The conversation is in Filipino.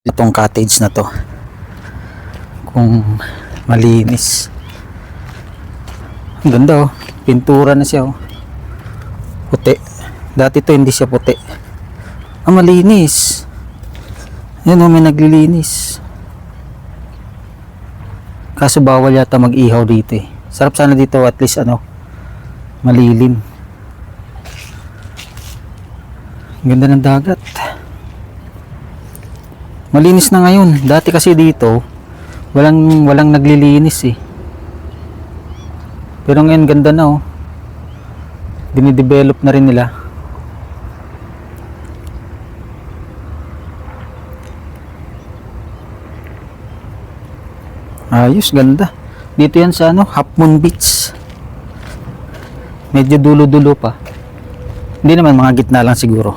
itong cottage na to kung malinis. Ang ganda oh, pintura na siya oh, puti. Dati to hindi siya puti. Malinis. Yan oh, may naglilinis. Kaso bawal yata mag-ihaw dito eh. Sarap sana dito at least ano, malilim. Ang ganda ng dagat. Malinis na ngayon. Dati kasi dito walang naglilinis eh. Pero ngayon ganda na oh. Dinidevelop na rin nila. Ayos, ganda. Dito yan sa ano, Half Moon Beach. Medyo dulo-dulo pa. Hindi naman, mga gitna lang siguro.